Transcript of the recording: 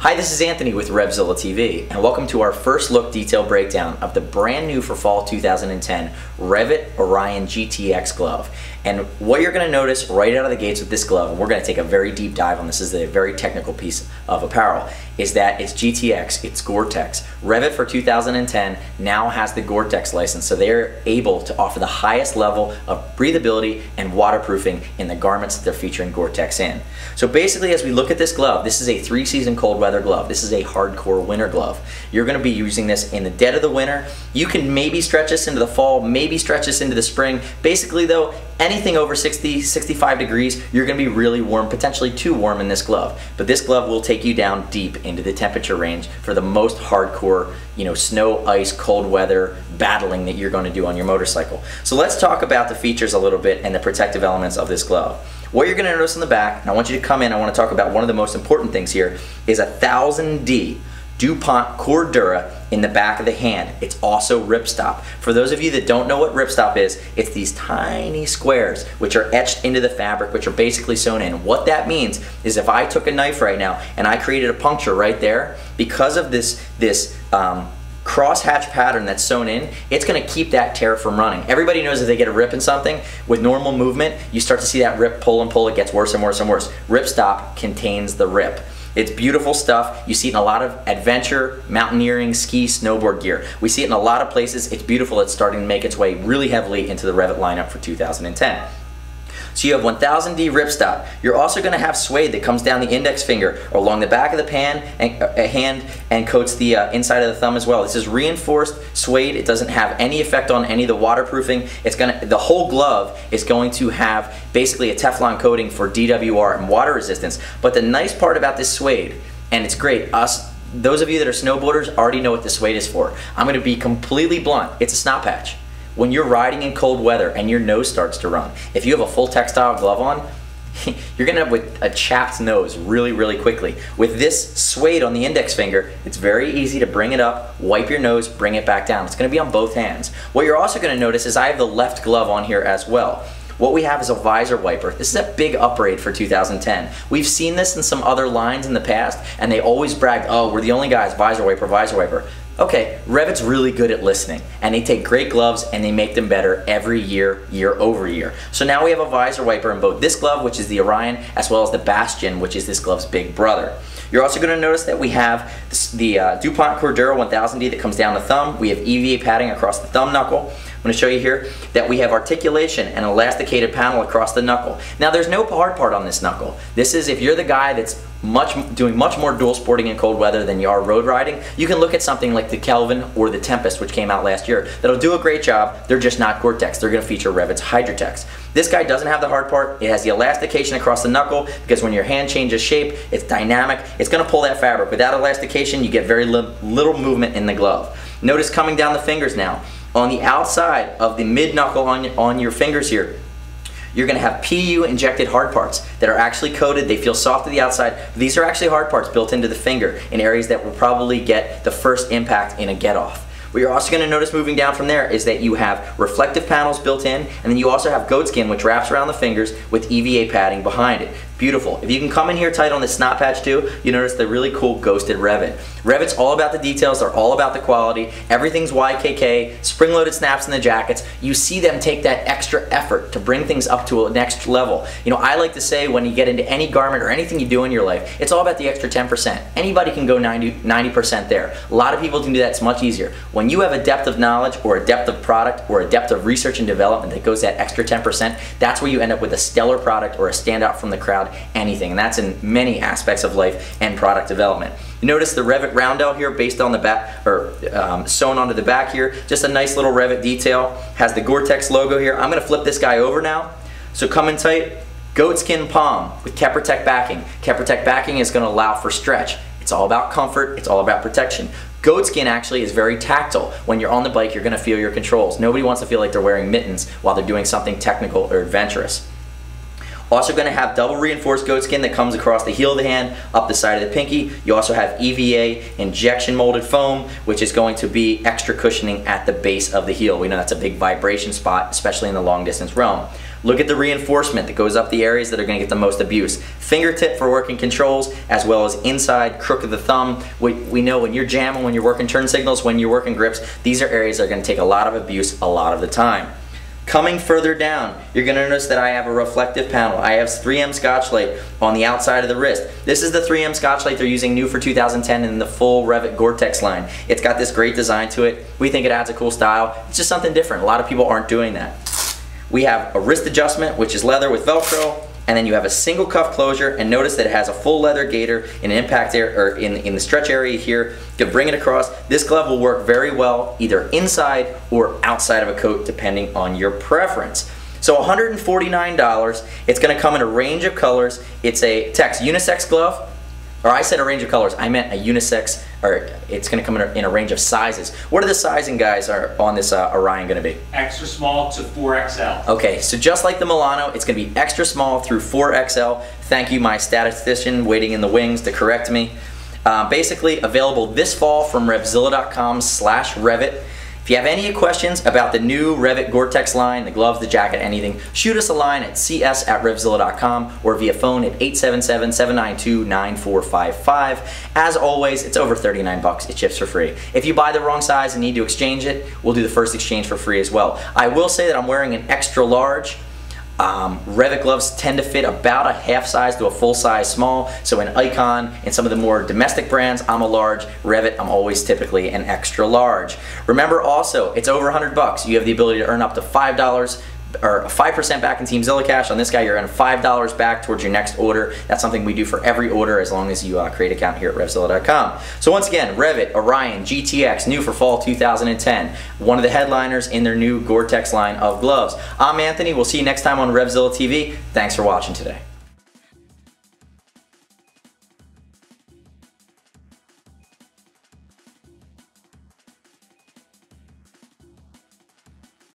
Hi, this is Anthony with RevZilla TV, and welcome to our first look detail breakdown of the brand new for fall 2010 REV'IT Orion GTX glove. And what you're going to notice right out of the gates with this glove, and we're going to take a very deep dive on this, is a very technical piece of apparel, is that it's GTX, it's GORE-TEX. REV'IT for 2010 now has the GORE-TEX license, so they're able to offer the highest level of breathability and waterproofing in the garments that they're featuring GORE-TEX in. So basically, as we look at this glove, this is a 3-season cold weather glove. This is a hardcore winter glove. You're going to be using this in the dead of the winter. You can maybe stretch this into the fall, maybe stretch this into the spring. Basically though, anything over 60, 65 degrees, you're going to be really warm, potentially too warm in this glove. But this glove will take you down deep into the temperature range for the most hardcore, snow, ice, cold weather battling that you're going to do on your motorcycle. So let's talk about the features a little bit and the protective elements of this glove. What you're going to notice in the back, and I want you to come in, I want to talk about one of the most important things here, is a 1000D DuPont Cordura in the back of the hand. It's also ripstop. For those of you that don't know what ripstop is, it's these tiny squares which are etched into the fabric, which are basically sewn in. What that means is if I took a knife right now and I created a puncture right there, because of this crosshatch pattern that's sewn in, it's going to keep that tear from running. Everybody knows if they get a rip in something, with normal movement, you start to see that rip pull and pull. It gets worse and worse and worse. Ripstop contains the rip. It's beautiful stuff. You see it in a lot of adventure, mountaineering, ski, snowboard gear. We see it in a lot of places. It's beautiful. It's starting to make its way really heavily into the REV'IT lineup for 2010. So you have 1000D ripstop. You're also going to have suede that comes down the index finger or along the back of the hand and coats the inside of the thumb as well. This is reinforced suede. It doesn't have any effect on any of the waterproofing. The whole glove is going to have basically a Teflon coating for DWR and water resistance. But the nice part about this suede, and it's great, those of you that are snowboarders already know what this suede is for. I'm going to be completely blunt. It's a snot patch. When you're riding in cold weather and your nose starts to run, if you have a full textile glove on, you're going to end up with a chapped nose really, really quickly. With this suede on the index finger, it's very easy to bring it up, wipe your nose, bring it back down. It's going to be on both hands. What you're also going to notice is I have the left glove on here as well. What we have is a visor wiper. This is a big upgrade for 2010. We've seen this in some other lines in the past, and they always brag, oh, we're the only guys, visor wiper, visor wiper. Okay, REV'IT's really good at listening, and they take great gloves and they make them better every year, year over year. So now we have a visor wiper in both this glove, which is the Orion, as well as the Bastion, which is this glove's big brother. You're also going to notice that we have the DuPont Cordura 1000D that comes down the thumb. We have EVA padding across the thumb knuckle. I'm going to show you here that we have articulation and elasticated panel across the knuckle. Now there's no hard part on this knuckle. This is if you're the guy that's doing much more dual sporting in cold weather than you are road riding, you can look at something like the Kelvin or the Tempest, which came out last year. That'll do a great job. They're just not GORE-TEX. They're going to feature REV'IT's Hydrotex. This guy doesn't have the hard part. It has the elastication across the knuckle because when your hand changes shape, it's dynamic. It's going to pull that fabric. Without elastication, you get very little movement in the glove. Notice coming down the fingers now. On the outside of the mid-knuckle on your fingers here, you're going to have PU injected hard parts that are actually coated. They feel soft to the outside. These are actually hard parts built into the finger in areas that will probably get the first impact in a get-off. What you're also going to notice moving down from there is that you have reflective panels built in, and then you also have Goatskin, which wraps around the fingers with EVA padding behind it. Beautiful. If you can come in here tight on this snot patch too, you notice the really cool ghosted REV'IT. REV'IT's all about the details, they're all about the quality. Everything's YKK, spring-loaded snaps in the jackets. You see them take that extra effort to bring things up to a next level. I like to say when you get into any garment or anything you do in your life, it's all about the extra 10%. Anybody can go 90% there. A lot of people can do that. It's much easier. When you have a depth of knowledge or a depth of product or a depth of research and development that goes that extra 10%, that's where you end up with a stellar product or a standout from the crowd. Anything, and that's in many aspects of life and product development. You notice the REV'IT roundel here based on the back, or sewn onto the back here. Just a nice little REV'IT detail. Has the GORE-TEX logo here. I'm going to flip this guy over now. So come in tight. Goatskin palm with Keprotect backing. Keprotect backing is going to allow for stretch. It's all about comfort. It's all about protection. Goatskin actually is very tactile. When you're on the bike, you're going to feel your controls. Nobody wants to feel like they're wearing mittens while they're doing something technical or adventurous. Also going to have double reinforced goatskin that comes across the heel of the hand, up the side of the pinky. You also have EVA injection molded foam, which is going to be extra cushioning at the base of the heel. We know that's a big vibration spot, especially in the long distance realm. Look at the reinforcement that goes up the areas that are going to get the most abuse. Fingertip for working controls, as well as inside crook of the thumb. We know when you're jamming, when you're working turn signals, when you're working grips, these are areas that are going to take a lot of abuse a lot of the time. Coming further down, you're going to notice that I have a reflective panel. I have 3M Scotchlite on the outside of the wrist. This is the 3M Scotchlite they're using new for 2010 in the full REV'IT GORE-TEX line. It's got this great design to it. We think it adds a cool style. It's just something different. A lot of people aren't doing that. We have a wrist adjustment, which is leather with Velcro, and then you have a single cuff closure, and notice that it has a full leather gaiter in an impact area, or in the stretch area here. You can bring it across. This glove will work very well either inside or outside of a coat, depending on your preference. So $149. It's going to come in a range of colors. It's a TEX unisex glove. Or I said a range of colors, I meant a unisex, or it's going to come in a range of sizes. What are the sizing guys are on this Orion going to be? Extra small to 4XL. Okay, so just like the Milano, it's going to be extra small through 4XL. Thank you, my statistician waiting in the wings to correct me. Basically available this fall from RevZilla.com/Rev'IT. If you have any questions about the new REV'IT GORE-TEX line, the gloves, the jacket, anything, shoot us a line at cs@RevZilla.com or via phone at 877-792-9455. As always, it's over 39 bucks. It ships for free. If you buy the wrong size and need to exchange it, we'll do the first exchange for free as well. I will say that I'm wearing an extra large. REV'IT gloves tend to fit about a half size to a full size small, so in Icon and some of the more domestic brands, I'm a large. REV'IT, I'm always typically an extra large. Remember also, it's over 100 bucks. You have the ability to earn up to $5 or 5% back in TeamZilla cash. On this guy, you're earning $5 back towards your next order. That's something we do for every order as long as you create an account here at RevZilla.com. So once again, REV'IT Orion GTX, new for fall 2010. One of the headliners in their new GORE-TEX line of gloves. I'm Anthony. We'll see you next time on RevZilla TV. Thanks for watching today.